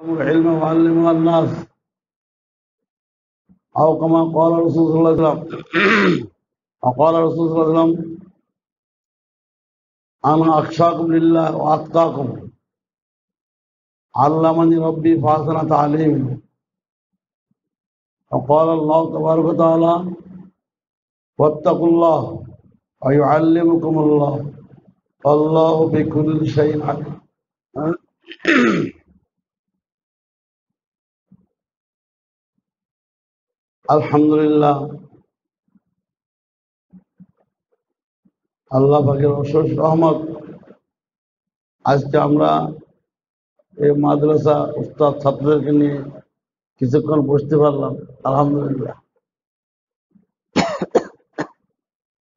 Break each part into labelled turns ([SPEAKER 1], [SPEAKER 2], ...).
[SPEAKER 1] العلم وعلمه الناس أو كما قال رسول صلى الله عليه وسلم وقال رسول صلى الله عليه وسلم أنا أخشاكم لله وأتقاكم علمني ربي فحسن تعليمي وقال الله تبارك وتعالى واتقوا الله ويعلمكم الله والله بكل شيء عليم আলহামদুলিল্লাহ আল্লাহ পাকের অশেষ রহমত আজকে আমরা এই মাদ্রাসা উস্তাদ ছাত্রদেরকে নিয়ে কিছুক্ষণ বসতে পারলাম আলহামদুলিল্লাহ।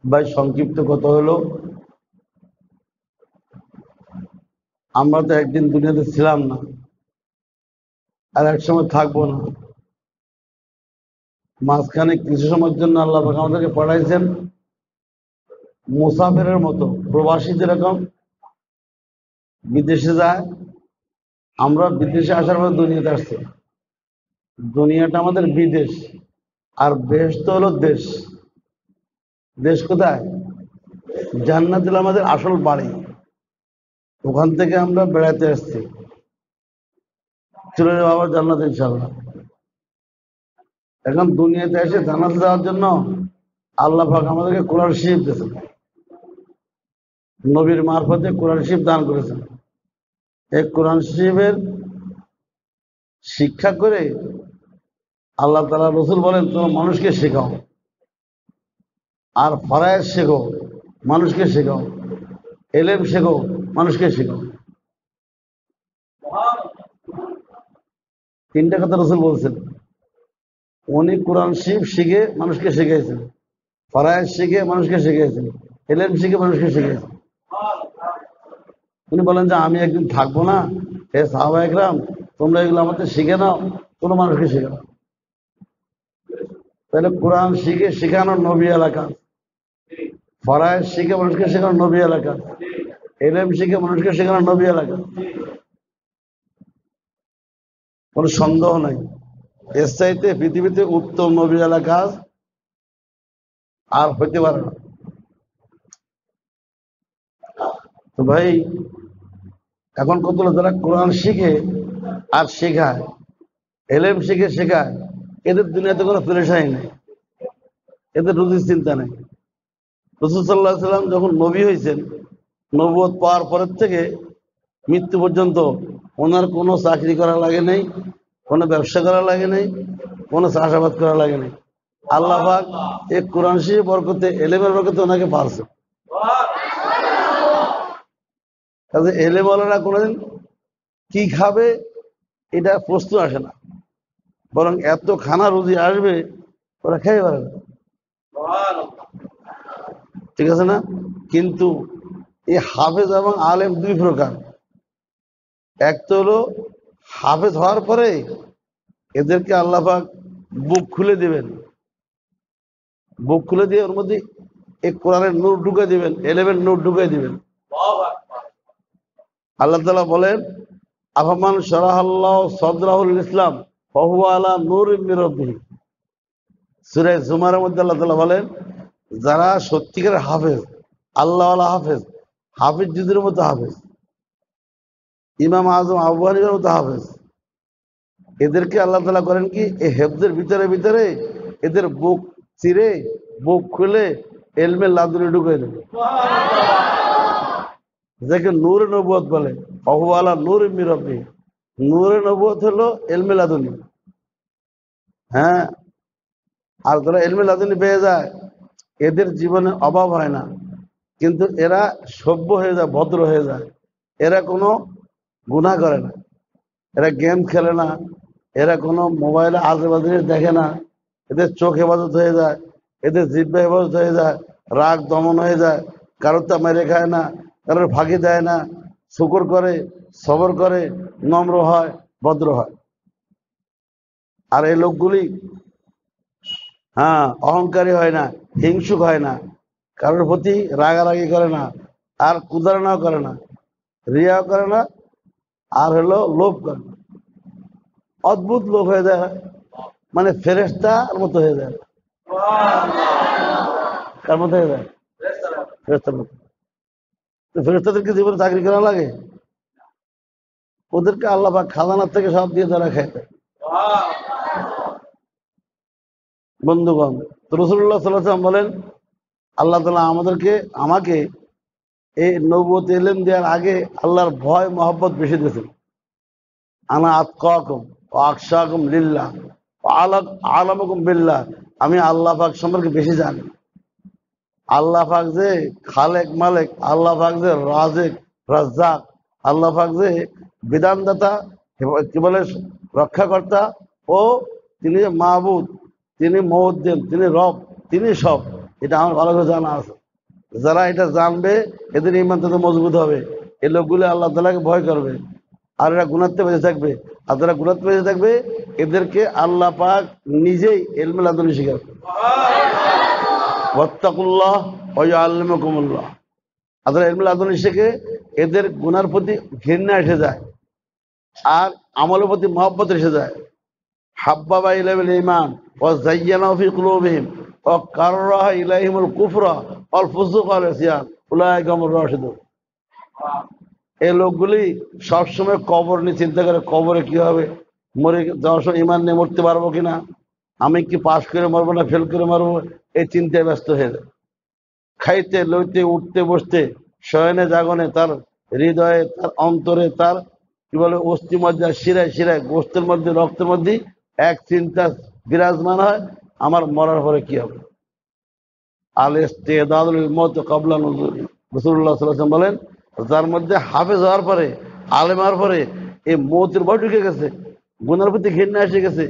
[SPEAKER 1] ভাই সংক্ষিপ্ত কথা হলো, আমরা তো একদিন দুনিয়াতে ছিলাম না, আর এক সময় থাকবো না। মাঝখানে কিছু সময়ের জন্য আল্লাহ পাক আমাদেরকে পাঠাইছেন মুসাফিরের মতো, প্রবাসী যেরকম বিদেশে যায়, আমরা বিদেশে আসার পর দুনিয়াতে আসছি। দুনিয়াটা আমাদের বিদেশ, আর বেহেশত হলো দেশ। দেশ কোথায়? জান্নাত হলো আমাদের আসল বাড়ি, ওখান থেকে আমরা বেড়াতে আসছি। চলে যাবো আবার জান্নাত ইনশাআল্লাহ। এখন দুনিয়াতে এসে জান্নাতে যাওয়ার জন্য আল্লাহ পাক আমাদেরকে কোরআন শরীফ দিয়েছেন, নবীর মারফতে কোরআন শরীফ দান করেছেন। এই কোরআন শরীফের শিক্ষা করে আল্লাহ তাআলা রসুল বলেন, তোমরা মানুষকে শেখাও, আর ফরায়েজ শেখো, মানুষকে শেখাও, এলেম শেখো, মানুষকে শেখাও। তিনটা কথা রসুল বলছেন। উনি কোরআন শরীফ শিখে মানুষকে শিখিয়েছেন, ফরায়েজ শিখে মানুষকে শিখিয়েছেন, এলেম শিখে মানুষকে শিখিয়েছেন। উনি বলেন যে আমি একদিন থাকবো না, হে সাহাবা একরাম, তোমরা এগুলো আমাদের শিখে নাও, তোমরা মানুষকে শেখাও। তাহলে কোরআন শিখে শেখানো নবী এলাকা, ফরায়েজ শিখে মানুষকে শেখানো নবী এলাকা, এলেম শিখে মানুষকে শেখানো নবী এলাকা। কোনো সন্দেহ নাই, এর চাইতে পৃথিবীতে উত্তম নবী এলাকা আর হইতে পারে না। তো ভাই, এখন কতগুলো যারা কোরআন শিখে আর শেখায়, এলেম শিখে শেখায়, এদের দুনিয়াতে কোনো পেরেশানি নেই, এদের রুজির চিন্তা নেই। রাসূল সাল্লাল্লাহু আলাইহি ওয়াসাল্লাম যখন নবী হয়েছেন, নবুয়ত পাওয়ার পরের থেকে মৃত্যু পর্যন্ত ওনার কোনো চাকরি করা লাগে নাই, কোনো ব্যবসা করা লাগে নাই, কোনো চাষাবাদ করা লাগে নাই। আল্লাহ পাক এই কোরআন শরীফ বরকতে, এলেমের বরকতে ওনাকে পারছে। কাজে এলেমওয়ালারা কোনোদিন কি খাবে এটা প্রশ্ন আসে না, বরং এত খানা রুজি আসবে ওরা খেয়ে পারে না। ঠিক আছে না? কিন্তু এই হাফেজ এবং আলেম দুই প্রকার। এক তো হলো হাফেজ হওয়ার পরে এদেরকে আল্লাহ পাক বুক খুলে দিবেন, বুক খুলে দিয়ে ওর মধ্যে এই কোরআনের নূর ঢুকে দিবেন, এলেমের নূর ঢুকে দিবেন। আল্লাহ তাআলা বলেন, আফামান শারাহাল্লাহু সাদরাহুল ইসলাম ফাহুয়া আলা নূরিম মির রাব্বিহি। সূরা জুমারের মধ্যে আল্লাহ তাআলা বলেন, যারা সত্যিকারের হাফেজ, আল্লাহওয়ালা হাফেজ, হাফিজ যুদের মতো হাফেজ, ইমাম আজম আবু হানিফার মতো হাফেজ, এদেরকে আল্লাহ তাআলা করেন কি, এই হেফজের ভিতরে ভিতরে এদের বুক চিরে, বুক খুলে এলমে লাদুনি ঢুকে দেন, যাকে নূরে নবুয়ত বলে। ফাহুয়া আলা নূরিম মির রাব্বিহি। নূরে নবুয়ত হলো এলমে লাদুনি। হ্যাঁ, আর যারা এলমে লাদুনি পেয়ে যায় এদের জীবনে অভাব হয় না, কিন্তু এরা সভ্য হয়ে যায়, ভদ্র হয়ে যায়। এরা কোনো গুনাহ করে না, এরা গেম খেলে না, এরা কোনো মোবাইলে আজেবাজে দেখে না, এদের চোখ হেফাজত হয়ে যায়, এদের জিহ্বা হেফাজত হয়ে যায়, রাগ দমন হয়ে যায়, কারোর তা মেরে খায় না, কারোর ফাঁকি দেয় না, শুকর করে, সবর করে, নম্র হয়, ভদ্র হয়। আর এই লোকগুলি অহংকারী হয় না, হিংসুক হয় না, কারোর প্রতি রাগারাগি করে না, আর কুদারণাও করে না, রিয়াও করে না, আর হলো লোভ করে না। অদ্ভুত লোক হয়ে যায়, মানে ফেরেশতার মতো হয়ে যায়। কার মতো হয়ে যায়? ফেরেশতার মতো। তো ফেরেশতাদেরকে জীবনে চাকরি করা লাগে? ওদেরকে আল্লাহ পাক খাজানার থেকে সব দিয়ে তারা খায়। বন্ধুগণ, তো রাসূলুল্লাহ সাল্লাল্লাহু আলাইহি ওয়াসাল্লাম বলেন, আল্লাহ তাআলা আমাকে এই নবুয়ত ইলম দেওয়ার আগে আল্লাহর ভয় মহব্বত বেশি দিয়েছেন। আনা আতকাকুম ওয়া আকশাকুম লিল্লাহ ওয়া আলামুকুম বিল্লাহ। আমি আল্লাহ পাক সম্পর্কে বেশি জানি। আল্লাহ পাক যে খালেক মালেক, আল্লাহ পাক যে রাজিক রাজ্জাক, আল্লাহ পাক যে বিধানদাতা, কি বলে রক্ষাকর্তা, ও তিনি মাহবুদ, তিনি মুদ্দিন, তিনি রব, তিনি সব, এটা আমার ভালো করে জানা আছে। যারা এটা জানবে এদের ঈমান তত মজবুত হবে। এই লোকগুলো আল্লাহ তাআলাকে ভয় করবে, আর এরা গুনাহতে বেঁচে থাকবে। আর যারা গুনাহতে বেঁচে থাকবে এদেরকে আল্লাহ পাক নিজেই ইলমুল লাদুনি শিখাবে। ওয়াত্তাকুল্লাহ ওয়া ইউআল্লিমুকুমুল্লাহ। আর যারা ইলমুল লাদুনি শিখে এদের গুনার প্রতি ঘৃণা এসে যায় আর আমলের প্রতি মহব্বত এসে যায়। হাব্বাবা ইলাইহিল ঈমান ওয়া যায়্যানাহু ফি কুলুবিহিম ওয়া কাররাহা ইলাইহিমুল কুফরা ওয়াল ফুসুক ওয়াল ইসয়ান উলাইকা হুমুর রাশিদুন। এই লোকগুলি সবসময় কবর নিয়ে চিন্তা করে, কবরে কি হবে, মরে যাওয়ার সময় ঈমান নিয়ে মরতে পারবো কিনা, আমি কি পাশ করে মরবো না ফেল করে মরবো, এই চিন্তায় ব্যস্ত হয়ে যায়। খাইতে লইতে উঠতে বসতে শয়নে জাগনে তার হৃদয়ে, তার অন্তরে, তার কি বলে অস্থি মজ্জা, শিরায় শিরায়, গোস্তের মধ্যে, রক্তের মধ্যে এক চিন্তা বিরাজমান হয়, আমার মরার পরে কি হবে। আল ইস্তিদাদুল লিল মউত ক্বাবলা নুজুলি। রাসূলুল্লাহ সাল্লাল্লাহু আলাইহি ওয়াসাল্লাম বলেন, যার মধ্যে হাফেজ হওয়ার পরে, আলেম হওয়ার পরে এই মৌতের ভয় ঢুকে গেছে, গুনার প্রতি ঘৃণা এসে গেছে,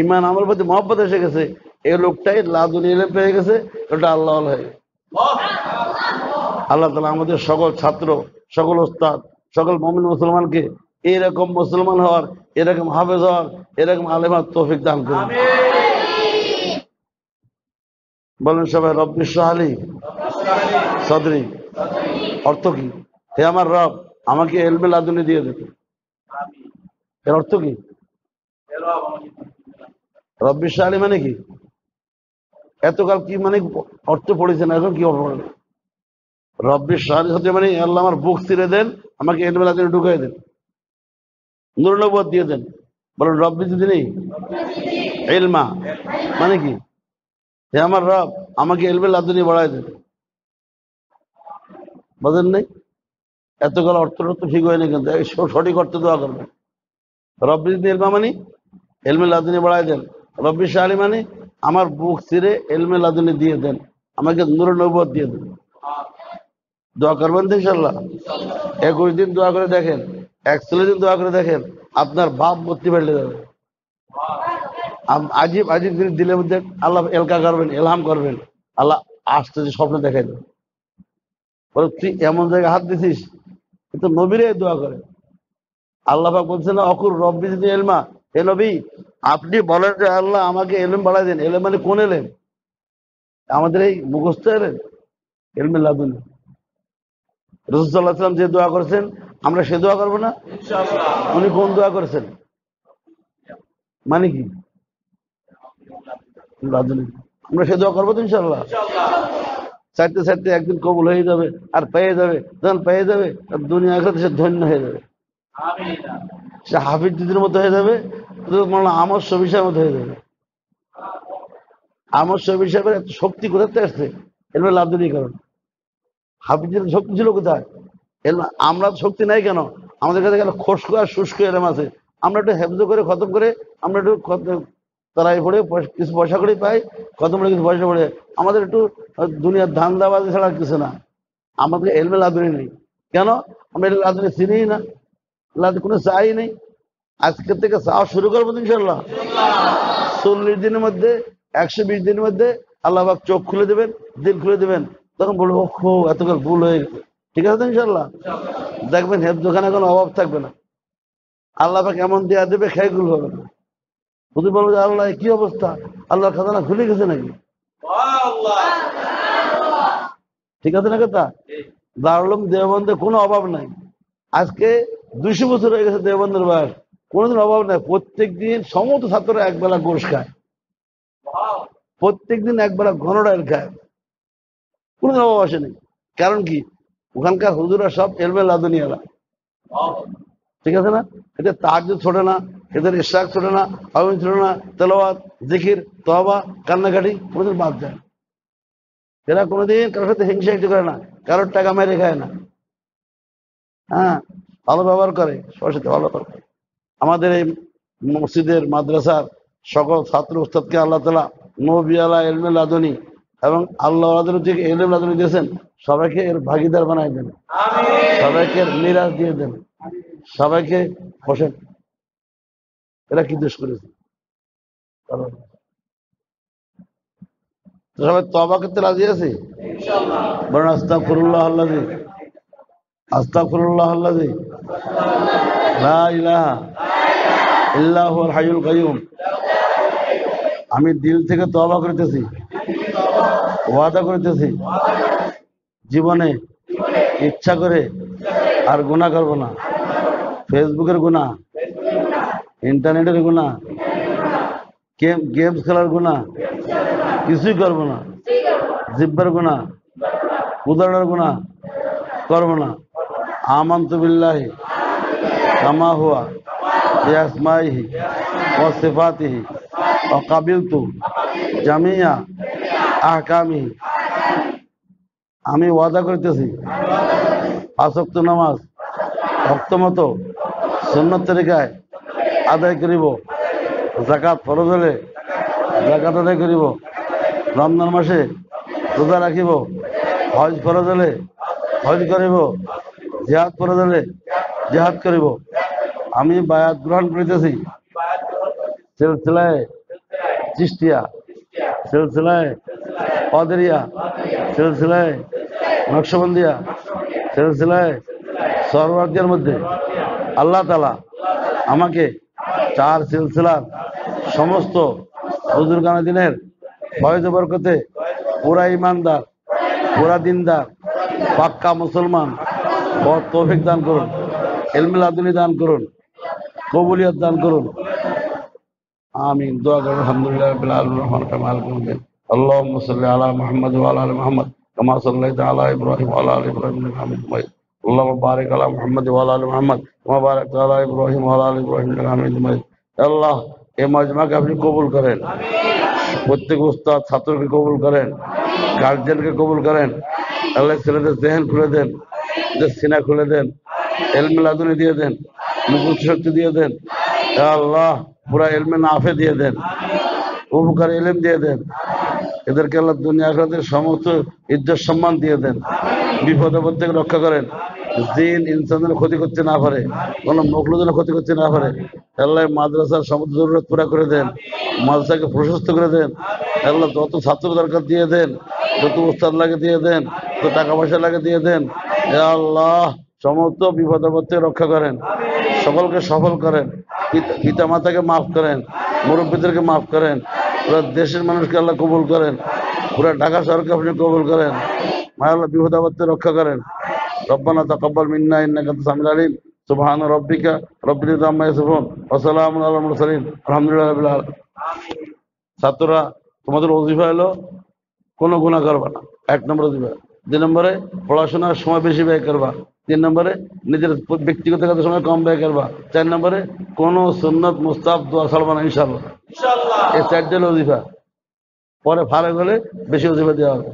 [SPEAKER 1] ঈমান আমলের প্রতি মহব্বত এসে গেছে, এই লোকটাই লাদুনি ইলম পেয়ে গেছে, ওটা আল্লাহ হয়ে গেছে। আল্লাহ তাআলা আমাদের সকল ছাত্র, সকল ওস্তাদ, সকল মুমিন মুসলমানকে এরকম মুসলমান হওয়ার, এরকম হাফেজ হওয়ার, এরকম আলেম হওয়ার তৌফিক দান করুন। বলেন সবাই, রব্বি ইশরাহ লি সাদরি। অর্থ কি? হে আমার রব, আমাকে ইলমে লাদুনি দিয়ে দিন। এর অর্থ কি? রব্বি ইশরাহ লি মানে কি? এতকাল কি মানে অর্থ পড়েছেন, এখন কি অর্থ পড়েন? রব্বি ইশরাহ লি সাদরি মানে আল্লাহ আমার বুক ছিঁড়ে দেন, আমাকে ইলমে লাদুনি ঢুকাই দেন, নূর নবুয়ত দিয়ে দেন। বলেন রব্বি জিদনি ইলমা মানে কি? হে আমার রব, আমাকে ইলমে লাদুনি বাড়ায় দেন। বুঝেন নাই? এতকাল অর্থ ঠিক হয়নি, কিন্তু সঠিক অর্থে দোয়া করবেন। রব্বি জিদনি ইলমা মানে ইলমে লাদুনি বাড়ায় দেন। রব্বি ইশরাহ লি মানে আমার বুক ছিঁড়ে ইলমে লাদুনি দিয়ে দেন, আমাকে নূর নবুয়ত দিয়ে দেন। দোয়া করবেন তো ইনশাআল্লাহ। 21 দিন দোয়া করে দেখেন, 41 দিন দোয়া করে দেখেন, আপনার ভাব মূর্তি বেড়ে যাবে। আজিব আজিব জিনিস দিলের মধ্যে আল্লাহ এলকা করবেন, এলহাম করবেন, আল্লাহ আসতে স্বপ্ন দেখাই দেবেন। বলে তুই এমন জায়গায় হাত দিছিস, কিন্তু নবীরে দোয়া করে। আল্লাহ পাক বলছেন না, অকুর রব্বি জিদনি ইলমা, হে নবী আপনি বলেন যে আল্লাহ আমাকে এলেম বাড়াই দেন। এলেম মানে কোন এলেম? আমাদের এই মুখস্থ এলেম, ইলমে লাদুনি। রাসূল সাল্লাল্লাহু আলাইহি ওয়াসাল্লাম যে দোয়া করেছেন, আমরা সে দোয়া করবো না ইনশাআল্লাহ? উনি কোন দোয়া করেছেন? মানে কি? লাদুনি। আমরা সে দোয়া করবো তো ইনশাআল্লাহ? চাইতে চাইতে একদিন কবুল হয়ে যাবে, আর পেয়ে যাবে। যখন পেয়ে যাবে দুনিয়া আখিরাতে সে ধন্য হয়ে যাবে। সে হাফিজ দিদির মতো হয়ে যাবে, আমর শফি সাহেবের মতো হয়ে যাবে। আমর শফি সাহেবের এত শক্তি কোথাতে আসছে? এলমে লাদুনি কারণ। হাফিজের শক্তি ছিল কোথায়? আমরা শক্তি নাই কেন? আমাদের কাছে গেলে খসখো আর শুষ্ক এলেম আছে। আমরা একটু হেফজ করে খতম করে, আমরা একটু তারাই পড়ে কিছু পয়সা করে পাই, খতম করে কিছু পয়সা পড়ে, আমাদের একটু দুনিয়ার ধান্দাবাজি ছাড়া কিছু না। আমাদের এলমে লাদুনি নেই কেন? আমরা এলমে লাদুনি চিনিই না, কোনো চাই নেই। আজকে থেকে চাওয়া শুরু করবো ইনশাআল্লাহ। 40 দিনের মধ্যে, 120 দিনের মধ্যে আল্লাহ পাক চোখ খুলে দেবেন, দিল খুলে দেবেন, তখন বলবো ও এতকাল ভুল হয়ে গেছে। ঠিক আছে তো ইনশাআল্লাহ? দেখবেন হেফজখানে কোনো অভাব থাকবে না। আল্লাহ পাক এমন দেয়া দেবে, খেয়াল হবে না। যদি বলবো যে আল্লাহ কি অবস্থা, আল্লাহর খাজানা খুলে গেছে নাকি? ঠিক আছে না কথা? দারুল উলুম দেওবন্দে কোনো অভাব নাই। আজকে 200 বছর হয়ে গেছে দেওবন্দের বয়স, কোনোদিন অভাব নাই। প্রত্যেকদিন সমস্ত ছাত্ররা একবেলা গোশ খায়, প্রত্যেকদিন একবেলা ঘন ডাল খায়, কোনোদিন অভাব আসেনি। কারণ কি? ওখানকার হুজুরা সব এলমে লাদুনিয়ালা, ঠিক আছে না? এদের তাহাজ্জুদ ছোটে না, এদের ইশরাক ছোটে না, আমিন ছোটে না, তেলাওয়াত, জিকির, তওবা, কান্নাকাটি কোনোদিন বাদ যায় না। এরা কোনোদিন কারোর সাথে হিংসা একটু করে না, কারোর টাকা মেরে খায় না। হ্যাঁ, ভালো ব্যবহার করে, সবার সাথে ভালো ব্যবহার করে। আমাদের এই মসজিদের মাদ্রাসার সকল ছাত্র উস্তাদকে আল্লাহ তাআলা নবী আলা ইলমে লাদুনী এবং আল্লাহ থেকে ইলমে লাদুনী দিয়েছেন, সবাইকে এর ভাগীদার বানাই দেন, সবাইকে এর মিরাজ দিয়ে দেন, সবাইকে বসেন। এরা কি দোষ করেছে? সবাই তওবা করতে রাজি আছে? বলেন আস্তাগফিরুল্লাহ আল্লাযী, আস্তাগফিরুল্লাহ আল্লাযী লা ইলাহা ইল্লা হুয়াল হাইয়ুল কাইয়ুম। আমি দিল থেকে তওবা করতেছি, ওয়াদা করতেছি, জীবনে ইচ্ছা করে আর গুনাহ করব না। ফেসবুকের গুনাহ, ইন্টারনেটের গুনাহ, গেমস খেলার গুনাহ কিছুই করব না। জিব্বার গুনাহ, উদাহরণের গুনাহ করব না। আমানতু বিল্লাহি কামা হুয়া বিআসমাইহি ওয়া সিফাতিহি ওয়া কাবিলতু জামিয়া আহকামিহি। আমি ওয়াদা করতেছি 5 ওয়াক্ত নামাজ ওয়াক্ত মতো সুন্নত তরিকায় আদায় করিব, যাকাত ফরজ হলে যাকাত আদায় করিব, রমজান মাসে রোজা রাখিব, হজ ফরজ হলে হজ করিব, জিহাদ ফরজ হলে জিহাদ করিব। আমি বায়াত গ্রহণ করিতেছি সিলসিলায়ে চিশতিয়া, সিলসিলায়ে কাদেরিয়া, সিলসিলায়ে নকশবন্দিয়া, সিলসিলায়ে সরওয়ার্দিয়ার মধ্যে আল্লাহ তাআলা আমাকে 4 সিলসিলার সমস্ত বুজুর্গানে দিনের ফয়েজ বরকতে পুরা ইমানদার, পুরা দিনদার, পাক্কা মুসলমান হওয়ার তৌফিক দান করুন, ইলমে লাদুনী দান করুন, কবুলিয়ত দান করুন। আমিন। দোয়া করুন। আলহামদুলিল্লাহি রাব্বিল আলামিন রহমানির রহিম মালিকিল ইয়াউমিদ্দিন। আল্লাহুম্মা সাল্লি আলা মুহাম্মাদ ওয়া আলা আলি মুহাম্মাদ কামা সাল্লাইতা আলা ইব্রাহিম ওয়া আলা আলি ইব্রাহিম ইন্নাকা হামিদুম মাজিদ। আল্লাহুম্মা বারিক আলা মুহাম্মাদ ওয়া আলা আলি মুহাম্মাদ কামা বারাকতা আলা ইব্রাহিম ওয়া আলা আলি ইব্রাহিম ইন্নাকা হামিদুম মাজিদ। আল্লাহ, এই মাজমাকে আপনি কবুল করেন, প্রত্যেক উস্তাদ ছাত্রকে কবুল করেন, গার্জিয়ানকে কবুল করেন। আল্লাহ ছেলেদের জেহেন খুলে দেন, সিনা খুলে দেন, ইলমে লাদুনী দিয়ে দেন, মুখস্থ শক্তি দিয়ে দেন। আল্লাহ পুরা ইলমে নাফে দিয়ে দেন, উপকার ইলম দিয়ে দেন। এদেরকে আল্লাহ দুনিয়া আখিরাতের সমস্ত ইজ্জত সম্মান দিয়ে দেন, বিপদ আপদ থেকে রক্ষা করেন, জিন ইনসানের ক্ষতি করতে না পারে, কোনো মখলুকের ক্ষতি করতে না পারে। আল্লাহ মাদ্রাসার সমস্ত জরুরত পুরা করে দেন, মাদ্রাসাকে প্রশস্ত করে দেন। আল্লাহ যত ছাত্র দরকার দিয়ে দেন, যত উস্তাদ লাগে দিয়ে দেন, যত টাকা পয়সা লাগে দিয়ে দেন। আল্লাহ সমস্ত বিপদ আপদ থেকে রক্ষা করেন, সকলকে সফল করেন, পিতা মাতাকে মাফ করেন, মুরব্বীদেরকে মাফ করেন, পুরা দেশের মানুষকে আল্লাহ কবুল করেন, পুরা ঢাকা শহরকে আপনি কবুল করেন। আল্লাহ বিপদ আপদ থেকে রক্ষা করেন। রব্বানা তাকাব্বাল মিন্না ইন্নাকা আনতাস সামিউল আলিম। সুবহান রাব্বিকা রাব্বিল ইজ্জাতি আম্মা ইয়াসিফুন ওয়া সালামুন আলাল মুরসালিন আলহামদুলিল্লাহি রাব্বিল আলামিন। ছাত্ররা, তোমাদের ওজিফা হলো কোনো গুনাহ করবা না, 1 নম্বর ওজিফা। 2 নম্বরে পড়াশোনার সময় বেশি ব্যয় করবা। 3 নম্বরে নিজের ব্যক্তিগত কাজের সময় কম ব্যয় করবা। 4 নম্বরে কোনো সুন্নত মুস্তাহাব দোয়া ছাড়বা না ইনশাআল্লাহ। এই 4 ওজিফা। পরে ফারাক হলে বেশি ওজিফা দেওয়া হবে।